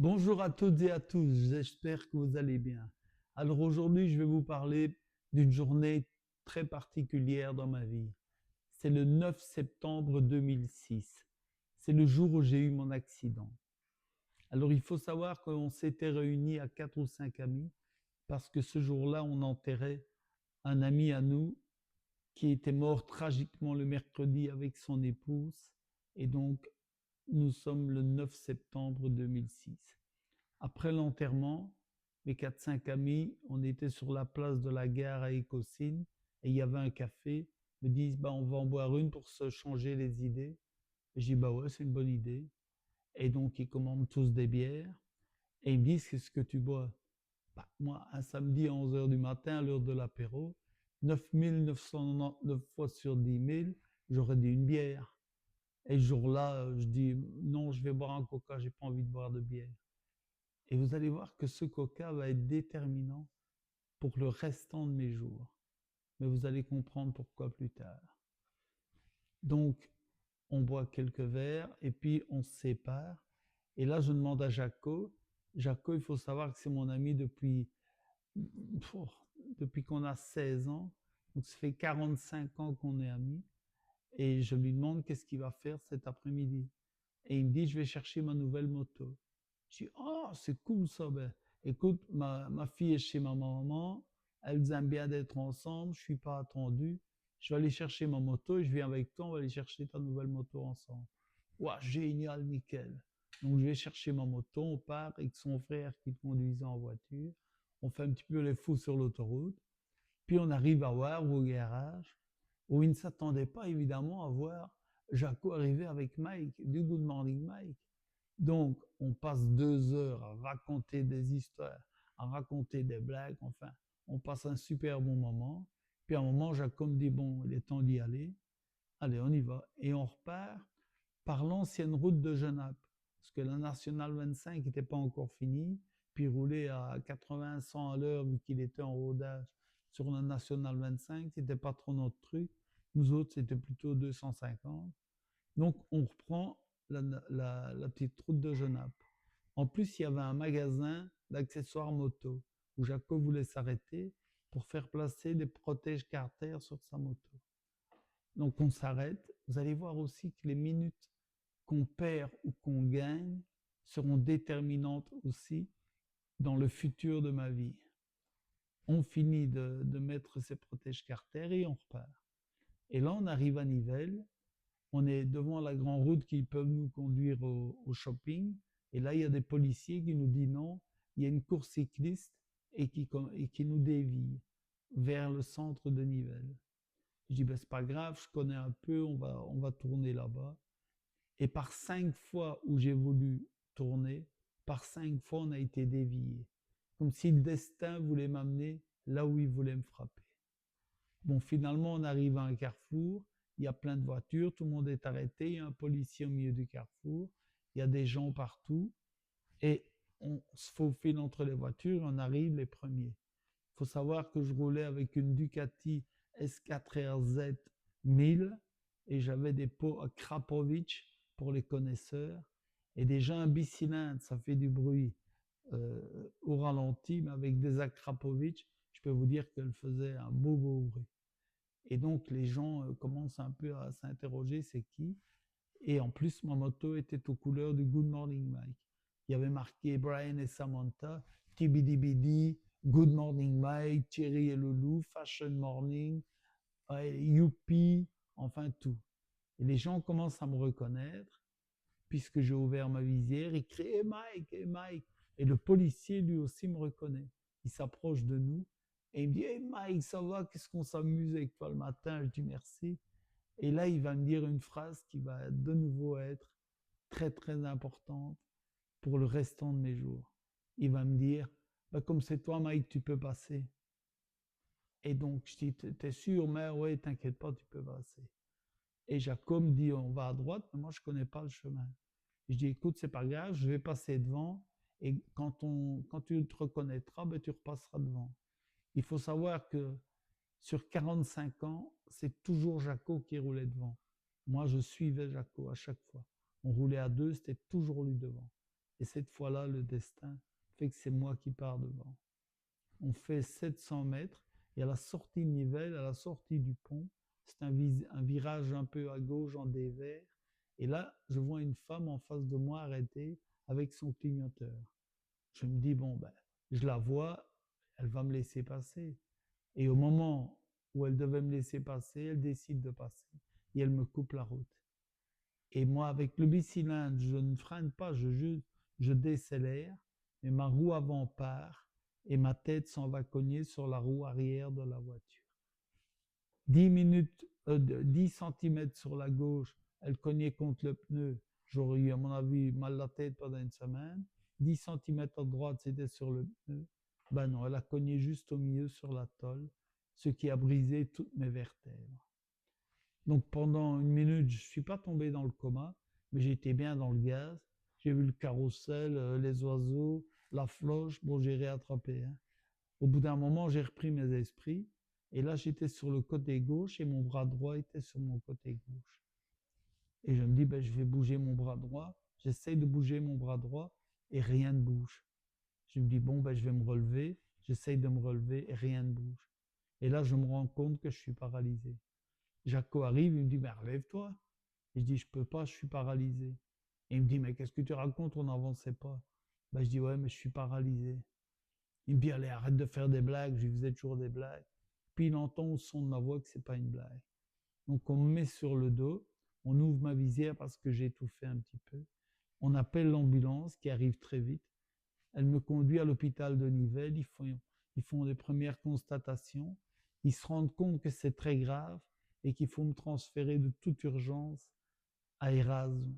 Bonjour à toutes et à tous, j'espère que vous allez bien. Alors aujourd'hui, je vais vous parler d'une journée très particulière dans ma vie. C'est le 9 septembre 2006. C'est le jour où j'ai eu mon accident. Alors il faut savoir qu'on s'était réunis à 4 ou 5 amis parce que ce jour-là, on enterrait un ami à nous qui était mort tragiquement le mercredi avec son épouse. Et donc, nous sommes le 9 septembre 2006. Après l'enterrement, mes 4 5 amis, on était sur la place de la gare à Écosine et il y avait un café. Ils me disent, bah, on va en boire une pour se changer les idées. Et je dis, bah ouais, c'est une bonne idée. Et donc, ils commandent tous des bières et ils me disent, qu'est-ce que tu bois? Bah, moi, un samedi à 11 heures du matin, à l'heure de l'apéro, 9 999 fois sur 10 000, j'aurais dit une bière. Et ce jour-là, je dis, non, je vais boire un coca, j'ai pas envie de boire de bière. Et vous allez voir que ce coca va être déterminant pour le restant de mes jours. Mais vous allez comprendre pourquoi plus tard. Donc, on boit quelques verres et puis on se sépare. Et là, je demande à Jaco. Jaco, il faut savoir que c'est mon ami depuis qu'on a 16 ans. Donc, ça fait 45 ans qu'on est amis. Et je lui demande qu'est-ce qu'il va faire cet après-midi. Et il me dit, je vais chercher ma nouvelle moto. Je dis, oh, c'est cool ça. Ben, écoute, ma fille est chez ma maman. Elles aiment bien d'être ensemble. Je suis pas attendu. Je vais aller chercher ma moto et je viens avec toi. On va aller chercher ta nouvelle moto ensemble. Ouah, génial, nickel. Donc, je vais chercher ma moto. On part avec son frère qui conduisait en voiture. On fait un petit peu les fous sur l'autoroute. Puis, on arrive à voir au garage où il ne s'attendait pas évidemment à voir Jaco arriver avec Mike, du Good Morning Mike. Donc, on passe 2 heures à raconter des histoires, à raconter des blagues, enfin, on passe un super bon moment. Puis à un moment, Jacob me dit, bon, il est temps d'y aller. Allez, on y va. Et on repart par l'ancienne route de Genappe. Parce que la Nationale 25 n'était pas encore finie. Puis rouler à 80-100 à l'heure, vu qu'il était en rodage sur la Nationale 25, c'était pas trop notre truc. Nous autres, c'était plutôt 250. Donc, on reprend la petite route de Genappe. En plus, il y avait un magasin d'accessoires moto où Jacob voulait s'arrêter pour faire placer des protèges carters sur sa moto. Donc, on s'arrête. Vous allez voir aussi que les minutes qu'on perd ou qu'on gagne seront déterminantes aussi dans le futur de ma vie. On finit de mettre ces protèges carters et on repart. Et là, on arrive à Nivelles. On est devant la grande route qui peut nous conduire au shopping. Et là, il y a des policiers qui nous disent non, il y a une course cycliste et qui nous dévie vers le centre de Nivelles. Je dis, ben, c'est pas grave, je connais un peu, on va tourner là-bas. Et par 5 fois où j'ai voulu tourner, par 5 fois, on a été dévié. Comme si le destin voulait m'amener là où il voulait me frapper. Bon, finalement, on arrive à un carrefour, il y a plein de voitures, tout le monde est arrêté, il y a un policier au milieu du carrefour, il y a des gens partout, et on se faufile entre les voitures, et on arrive les premiers. Il faut savoir que je roulais avec une Ducati S4RZ 1000, et j'avais des pots à Krapovic pour les connaisseurs, et déjà un bicylindre, ça fait du bruit au ralenti, mais avec des Akrapovic, je peux vous dire qu'elle faisait un beau bruit. Et donc, les gens commencent un peu à s'interroger, c'est qui? Et en plus, ma moto était aux couleurs du Good Morning Mike. Il y avait marqué Brian et Samantha, TBDBD, Good Morning Mike, Thierry et Loulou, Fashion Morning, Youpi, enfin tout. Et les gens commencent à me reconnaître, puisque j'ai ouvert ma visière, ils crient hey Mike, hey Mike. Et le policier lui aussi me reconnaît. Il s'approche de nous et il me dit hey Mike, ça va, qu'est-ce qu'on s'amuse avec toi le matin? Je dis merci. Et là, il va me dire une phrase qui va de nouveau être très très importante pour le restant de mes jours. Il va me dire bah, comme c'est toi Mike, tu peux passer. Et donc je dis t'es sûr? Mais ouais, t'inquiète pas, tu peux passer. Et Jacob me dit on va à droite, mais moi je connais pas le chemin. Je dis, écoute, c'est pas grave, je vais passer devant et quand tu te reconnaîtras, ben, tu repasseras devant. Il faut savoir que sur 45 ans, c'est toujours Jaco qui roulait devant. Moi, je suivais Jaco à chaque fois. On roulait à deux, c'était toujours lui devant. Et cette fois-là, le destin fait que c'est moi qui pars devant. On fait 700 mètres et à la sortie de Nivelles, à la sortie du pont, c'est un virage un peu à gauche en dévers. Et là, je vois une femme en face de moi arrêtée avec son clignoteur. Je me dis, bon, ben, je la vois, elle va me laisser passer. Et au moment où elle devait me laisser passer, elle décide de passer et elle me coupe la route. Et moi, avec le bicylindre, je ne freine pas, je décélère, mais ma roue avant part et ma tête s'en va cogner sur la roue arrière de la voiture. 10 cm sur la gauche, elle cognait contre le pneu. J'aurais eu, à mon avis, mal la tête pendant une semaine. 10 cm à droite, c'était sur le pneu. Ben non, elle a cogné juste au milieu sur la tôle, ce qui a brisé toutes mes vertèbres. Donc pendant une minute, je ne suis pas tombé dans le coma, mais j'étais bien dans le gaz. J'ai vu le carrousel, les oiseaux, la floche. Bon, j'ai réattrapé. Hein. Au bout d'un moment, j'ai repris mes esprits. Et là, j'étais sur le côté gauche et mon bras droit était sur mon côté gauche. Et je me dis, ben, je vais bouger mon bras droit. J'essaye de bouger mon bras droit et rien ne bouge. Je me dis, bon, ben, je vais me relever. J'essaye de me relever et rien ne bouge. Et là, je me rends compte que je suis paralysé. Jaco arrive, il me dit, ben, relève-toi. Et je dis, je peux pas, je suis paralysé. Et il me dit, mais qu'est-ce que tu racontes, on n'avançait pas. Ben, je dis, ouais, mais je suis paralysé. Il me dit, allez, arrête de faire des blagues. Je lui faisais toujours des blagues. Puis il entend au son de ma voix que c'est pas une blague. Donc on me met sur le dos, on ouvre ma visière parce que j'ai étouffé un petit peu. On appelle l'ambulance qui arrive très vite. Elle me conduit à l'hôpital de Nivelles. Ils font des premières constatations. Ils se rendent compte que c'est très grave et qu'il faut me transférer de toute urgence à Erasme.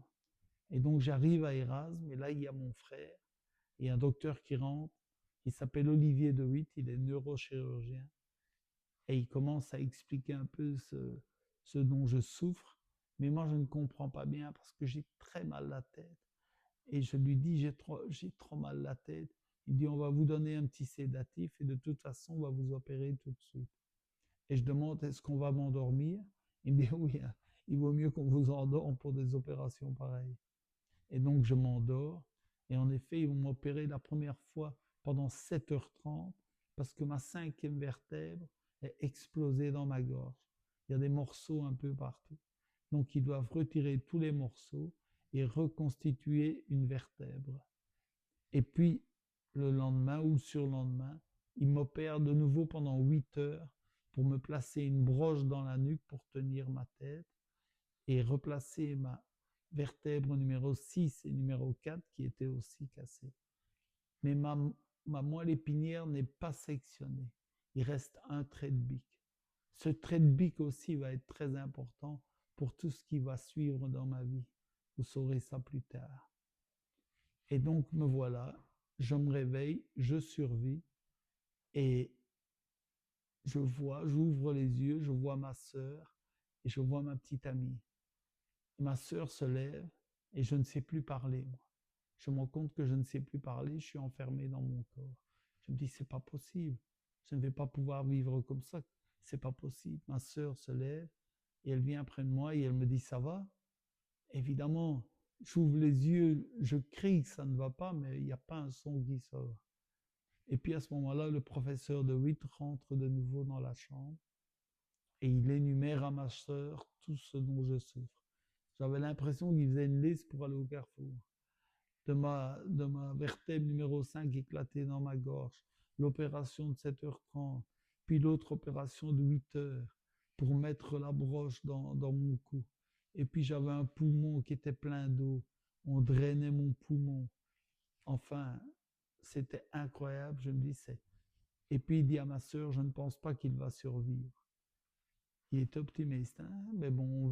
Et donc j'arrive à Erasme et là il y a mon frère et un docteur qui rentre. Il s'appelle Olivier De Witt, il est neurochirurgien. Et il commence à expliquer un peu ce dont je souffre. Mais moi, je ne comprends pas bien parce que j'ai très mal la tête. Et je lui dis, j'ai trop mal la tête. Il dit, on va vous donner un petit sédatif et de toute façon, on va vous opérer tout de suite. Et je demande, est-ce qu'on va m'endormir? Il me dit, oui, hein, il vaut mieux qu'on vous endorme pour des opérations pareilles. Et donc, je m'endors. Et en effet, ils vont m'opérer la première fois pendant 7h30 parce que ma 5e vertèbre est explosée dans ma gorge. Il y a des morceaux un peu partout. Donc, ils doivent retirer tous les morceaux et reconstituer une vertèbre. Et puis, le lendemain ou le surlendemain, ils m'opèrent de nouveau pendant 8 heures pour me placer une broche dans la nuque pour tenir ma tête et replacer ma vertèbre numéro 6 et numéro 4 qui étaient aussi cassées. Mais ma moelle épinière n'est pas sectionnée. Il reste un trait de bique. Ce trait de bique aussi va être très important pour tout ce qui va suivre dans ma vie. Vous saurez ça plus tard. Et donc me voilà, je me réveille, je survis et j'ouvre les yeux, je vois ma sœur et je vois ma petite amie. Ma sœur se lève et je ne sais plus parler, moi. Je me rends compte que je ne sais plus parler, je suis enfermé dans mon corps. Je me dis, c'est pas possible. Je ne vais pas pouvoir vivre comme ça. C'est pas possible. Ma sœur se lève et elle vient près de moi et elle me dit, ça va? Évidemment, j'ouvre les yeux, je crie que ça ne va pas, mais il n'y a pas un son qui sort. Et puis à ce moment-là, le professeur De Witt rentre de nouveau dans la chambre et il énumère à ma sœur tout ce dont je souffre. J'avais l'impression qu'il faisait une liste pour aller au Carrefour. De ma vertèbre numéro 5 éclatée dans ma gorge, l'opération de 7h30, puis l'autre opération de 8h pour mettre la broche dans mon cou. Et puis j'avais un poumon qui était plein d'eau. On drainait mon poumon. Enfin, c'était incroyable. Je me dis, c'est... Et puis il dit à ma sœur, je ne pense pas qu'il va survivre. Il est optimiste, hein? Mais bon,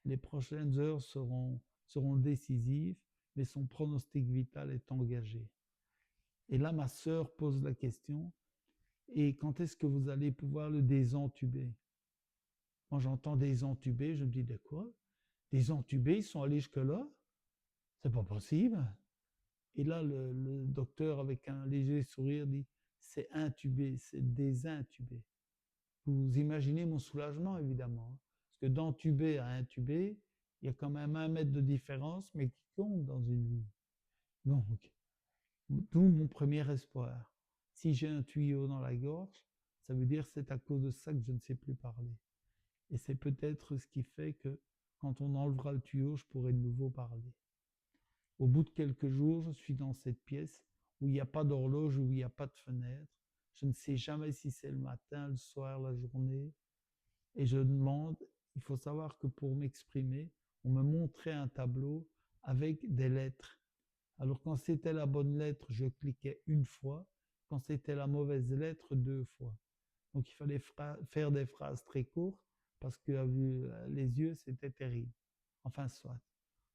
les prochaines heures seront décisives, mais son pronostic vital est engagé. Et là, ma sœur pose la question, et quand est-ce que vous allez pouvoir le désentuber? Moi, j'entends désentuber, je me dis, de quoi? Désentuber, ils sont allés jusque-là? C'est pas possible. Et là, le docteur, avec un léger sourire, dit, c'est intubé, c'est désintubé. Vous imaginez mon soulagement, évidemment. Parce que d'entubé à intubé, il y a quand même 1 mètre de différence, mais qui compte dans une vie. Donc, d'où mon premier espoir. Si j'ai un tuyau dans la gorge, ça veut dire que c'est à cause de ça que je ne sais plus parler. Et c'est peut-être ce qui fait que quand on enlèvera le tuyau, je pourrai de nouveau parler. Au bout de quelques jours, je suis dans cette pièce où il n'y a pas d'horloge, où il n'y a pas de fenêtre. Je ne sais jamais si c'est le matin, le soir, la journée. Et je demande, il faut savoir que pour m'exprimer, on me montrait un tableau avec des lettres. Alors quand c'était la bonne lettre, je cliquais une fois. Quand c'était la mauvaise lettre, deux fois. Donc il fallait faire des phrases très courtes parce que les yeux, c'était terrible. Enfin, soit.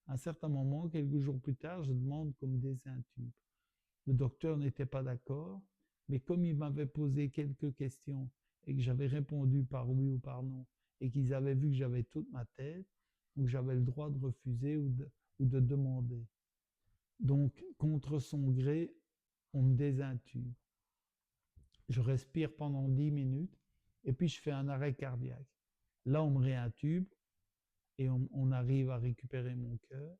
À un certain moment, quelques jours plus tard, je demande qu'on me désintube. Le docteur n'était pas d'accord, mais comme il m'avait posé quelques questions et que j'avais répondu par oui ou par non, et qu'ils avaient vu que j'avais toute ma tête, donc j'avais le droit de refuser ou de demander. Donc, contre son gré, on me désintube. Je respire pendant 10 minutes et puis je fais un arrêt cardiaque. Là, on me réintube et on arrive à récupérer mon cœur.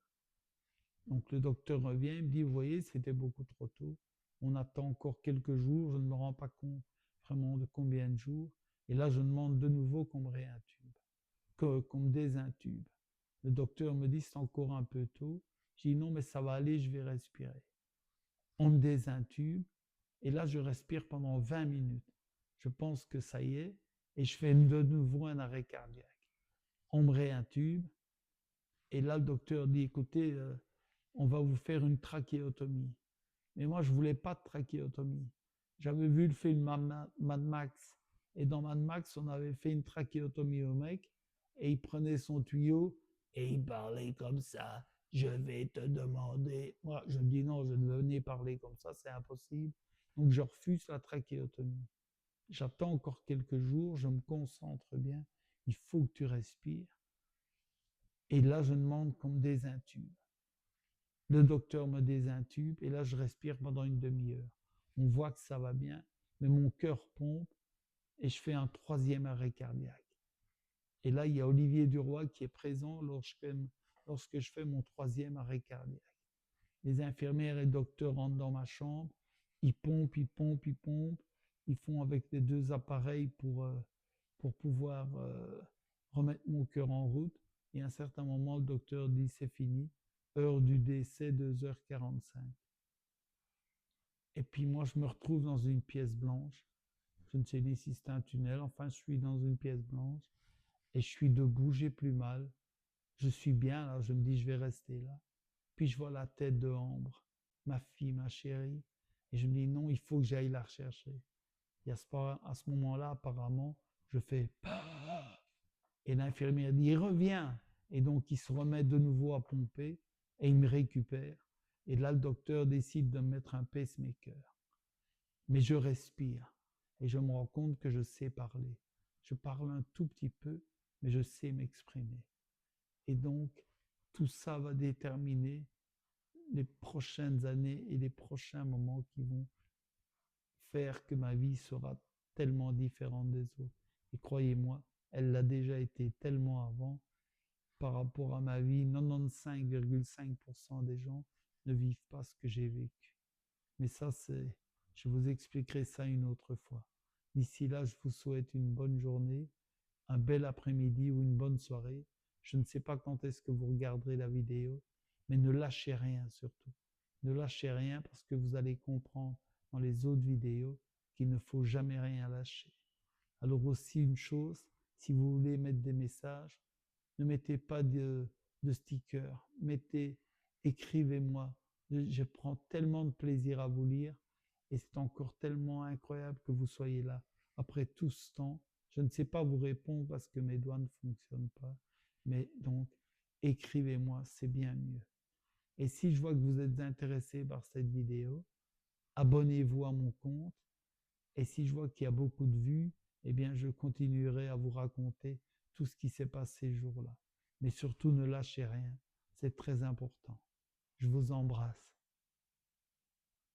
Donc le docteur revient, il me dit, vous voyez, c'était beaucoup trop tôt. On attend encore quelques jours, je ne me rends pas compte vraiment de combien de jours. Et là, je demande de nouveau qu'on me réintube, qu'on me désintube. Le docteur me dit, c'est encore un peu tôt. Je dis, non, mais ça va aller, je vais respirer. On me désintube et là, je respire pendant 20 minutes. Je pense que ça y est et je fais de nouveau un arrêt cardiaque. On me réintube et là, le docteur dit, écoutez, on va vous faire une trachéotomie. Mais moi, je ne voulais pas de trachéotomie. J'avais vu le film Mad Max. Et dans Mad Max, on avait fait une trachéotomie au mec. Et il prenait son tuyau et il parlait comme ça. Je vais te demander. Moi, je dis non, je ne venais parler comme ça, c'est impossible. Donc, je refuse la trachéotomie. J'attends encore quelques jours, je me concentre bien. Il faut que tu respires. Et là, je demande qu'on me désintube. Le docteur me désintube et là, je respire pendant une demi-heure. On voit que ça va bien, mais mon cœur pompe et je fais un troisième arrêt cardiaque. Et là, il y a Olivier Duroy qui est présent lorsque je fais mon troisième arrêt cardiaque. Les infirmières et le docteur rentrent dans ma chambre, ils pompent, ils pompent, ils pompent. Ils font avec les deux appareils pour pouvoir remettre mon cœur en route. Et à un certain moment, le docteur dit c'est fini. Heure du décès, 2h45. Et puis moi, je me retrouve dans une pièce blanche. Je ne sais ni si c'est un tunnel. Enfin, je suis dans une pièce blanche. Et je suis debout, j'ai plus mal. Je suis bien là, je me dis je vais rester là. Puis je vois la tête de Ambre, ma fille, ma chérie. Et je me dis non, il faut que j'aille la rechercher. Et à ce moment-là, apparemment, je fais et l'infirmière dit reviens. Et donc il se remet de nouveau à pomper et il me récupère. Et là, le docteur décide de me mettre un pacemaker. Mais je respire et je me rends compte que je sais parler. Je parle un tout petit peu, mais je sais m'exprimer. Et donc, tout ça va déterminer les prochaines années et les prochains moments qui vont faire que ma vie sera tellement différente des autres. Et croyez-moi, elle l'a déjà été tellement avant. Par rapport à ma vie, 95,5% des gens ne vivent pas ce que j'ai vécu. Mais ça, je vous expliquerai ça une autre fois. D'ici là, je vous souhaite une bonne journée, un bel après-midi ou une bonne soirée. Je ne sais pas quand est-ce que vous regarderez la vidéo, mais ne lâchez rien surtout. Ne lâchez rien parce que vous allez comprendre dans les autres vidéos qu'il ne faut jamais rien lâcher. Alors aussi une chose, si vous voulez mettre des messages, ne mettez pas de stickers, écrivez-moi. Je prends tellement de plaisir à vous lire et c'est encore tellement incroyable que vous soyez là. Après tout ce temps, je ne sais pas vous répondre parce que mes doigts ne fonctionnent pas. Mais donc, écrivez-moi, c'est bien mieux. Et si je vois que vous êtes intéressé par cette vidéo, abonnez-vous à mon compte. Et si je vois qu'il y a beaucoup de vues, eh bien, je continuerai à vous raconter tout ce qui s'est passé ce jour-là. Mais surtout, ne lâchez rien. C'est très important. Je vous embrasse.